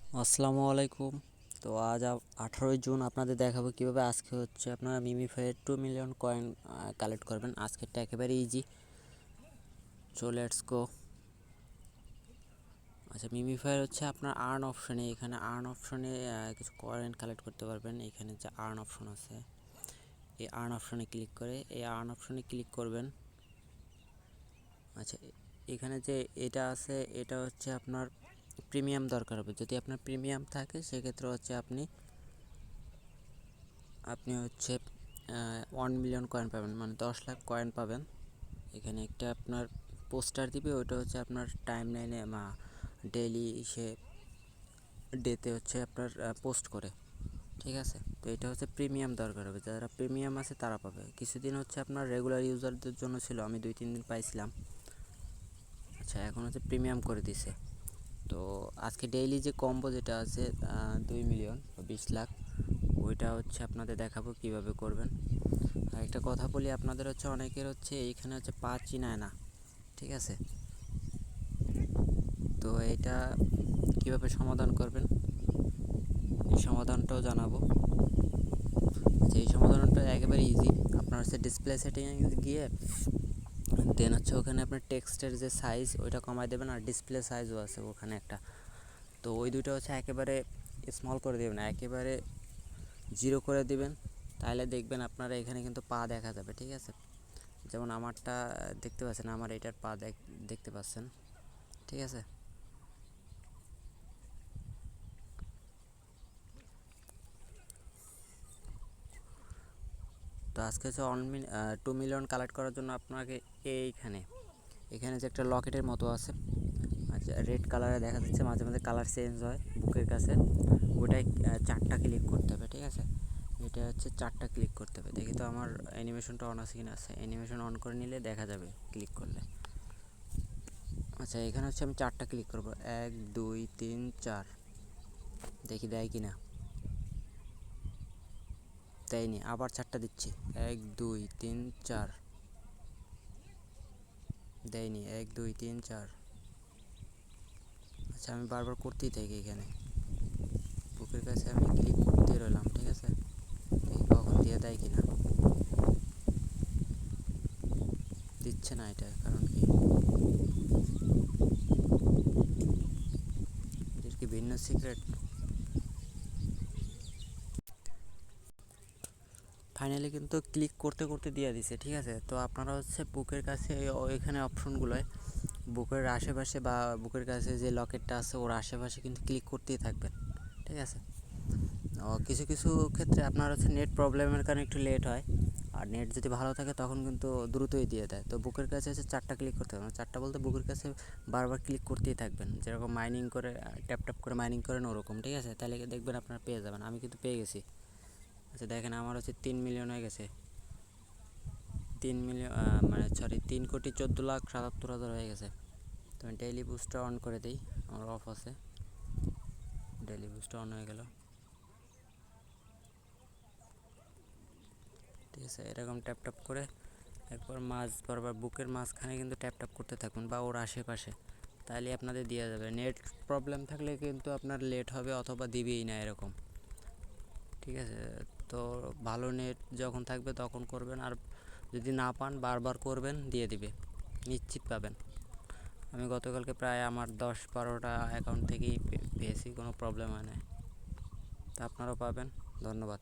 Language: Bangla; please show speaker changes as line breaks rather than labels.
আসসালামু আলাইকুম। তো আজ 18ই জুন আপনাদের দেখাবো কিভাবে আজকে হচ্ছে আপনারা মিমিফাইয়ের 2 মিলিয়ন কয়েন কালেক্ট করবেন। আজকেরটা একেবারে ইজি। So let's go. আচ্ছা, মিমিফায়ার হচ্ছে আপনার আর্ন অপশনে, এখানে আর্ন অপশনে কিছু কয়েন কালেক্ট করতে পারবেন। এখানে যে আর্ন অপশন আছে, এই আর্ন অপশনে ক্লিক করে এই আর্ন অপশনে ক্লিক করবেন। আচ্ছা, এখানে যে এটা আছে এটা হচ্ছে আপনার প্রিমিয়াম দরকার হবে। যদি আপনার প্রিমিয়াম থাকে সেক্ষেত্রে হচ্ছে আপনি হচ্ছে 1 মিলিয়ন কয়েন পাবেন, মানে 10 লাখ কয়েন পাবেন। এখানে একটা আপনার পোস্টার দিবে, ওইটা হচ্ছে আপনার টাইম লাইনে ডেইলি সে ডেতে হচ্ছে আপনার পোস্ট করে। ঠিক আছে, তো এটা হচ্ছে প্রিমিয়াম দরকার হবে। যারা প্রিমিয়াম আছে তারা পাবে। কিছুদিন হচ্ছে আপনার রেগুলার ইউজারদের জন্য ছিল, আমি 2-3 দিন পাইছিলাম। আচ্ছা, এখন হচ্ছে প্রিমিয়াম করে দিছে। তো আজকে ডেইলি যে কম্বো যেটা আছে 2 মিলিয়ন 20 লাখ, ওইটা হচ্ছে আপনাদের দেখাবো কিভাবে করবেন। আর একটা কথা বলি, আপনাদের হচ্ছে অনেকের হচ্ছে এইখানে হচ্ছে পা চিনায় না। ঠিক আছে, তো এটা কিভাবে সমাধান করবেন এই সমাধানটাও জানাবো। আচ্ছা, এই সমাধানটা একেবারে ইজি। আপনার হচ্ছে ডিসপ্লে সেটিংয়ে গিয়ে দেন হচ্ছে ওখানে আপনার টেক্সটের যে সাইজ ওইটা কমায় দেবেন, আর ডিসপ্লে সাইজও আছে ওখানে একটা। তো ওই দুটো হচ্ছে একেবারে স্মল করে দেবেন, একেবারে 0 করে দিবেন। তাহলে দেখবেন আপনারা এখানে কিন্তু পা দেখা যাবে। ঠিক আছে, যেমন আমারটা দেখতে পাচ্ছেন, আমার এটার পা দেখতে পাচ্ছেন। ঠিক আছে, তো আজকে হচ্ছে 2 মিলিয়ন কালেক্ট করার জন্য আপনাকে এইখানে এখানে যে একটা লকেটের মতো আছে, আচ্ছা রেড কালারে দেখা যাচ্ছে, মাঝে মাঝে কালার চেঞ্জ হয় বুকের কাছে, ওটাই 4টা ক্লিক করতে হবে। ঠিক আছে, এটা হচ্ছে 4টা ক্লিক করতে হবে। দেখি তো আমার অ্যানিমেশনটা অন আছে কিনা। আছে, অ্যানিমেশন অন করে নিলে দেখা যাবে ক্লিক করলে। আচ্ছা, এখানে হচ্ছে আমি 4টা ক্লিক করব, 1 2 3 4। দেখি দেয় কিনা। দেয়নি, আবার 4টা দিচ্ছি, 1 2 3 4। দেয়নি, 1 2 3 4। আচ্ছা, আমি বারবার করতেই থাকি এখানে বুকের কাছে, আমি ক্লিক করতে রইলাম। ঠিক আছে, দেখি কখন দিয়ে দেয় কিনা। দিচ্ছে না, এটা কারণ কি? এটার কি ভিন্ন সিক্রেট? ফাইনালি কিন্তু ক্লিক করতে করতে দিয়ে দিছে। ঠিক আছে, তো আপনারা হচ্ছে বুকের কাছে এখানে অপশনগুলোয় বুকের আশেপাশে বা বুকের কাছে যে লকেটটা আছে ওর আশেপাশে কিন্তু ক্লিক করতেই থাকবেন। ঠিক আছে, কিছু কিছু ক্ষেত্রে আপনার হচ্ছে নেট প্রবলেমের কারণে একটু লেট হয়, আর নেট যদি ভালো থাকে তখন কিন্তু দ্রুতই দিয়ে দেয়। তো বুকের কাছে হচ্ছে 4টা ক্লিক করতে হবে, 4টা বলতে বুকের কাছে বারবার ক্লিক করতেই থাকবেন, যেরকম মাইনিং করে ট্যাপ ট্যাপ করে মাইনিং করেন ওরকম। ঠিক আছে, তাহলে দেখবেন আপনারা পেয়ে যাবেন। আমি কিন্তু পেয়ে গেছি। আচ্ছা দেখেন, আমার হচ্ছে 3 মিলিয়ন হয়ে গেছে। 3 মিলিয়ন মানে সরি 3,14,77,000 হয়ে গেছে। তো আমি ডেইলি বুস্টটা অন করে দিই, আমার অফ আছে। ডেইলি বুস্টটা অন হয়ে গেল। ঠিক আছে, এরকম ট্যাপ ট্যাপ করে একবার বরাবর বুকের মাঝখানে কিন্তু ট্যাপ ট্যাপ করতে থাকুন বা ওর আশেপাশে, তাহলে আপনাদের দেওয়া যাবে। নেট প্রবলেম থাকলে কিন্তু আপনার লেট হবে অথবা দিবেই না এরকম। ঠিক আছে, তো ভালো নেট যখন থাকবে তখন করবেন, আর যদি না পান বারবার করবেন, দিয়ে দিবে, নিশ্চিত পাবেন। আমি গতকালকে প্রায় আমার 10-12টা অ্যাকাউন্ট থেকেই পেয়েছি, কোনো প্রবলেম হয় না। তা আপনারাও পাবেন। ধন্যবাদ।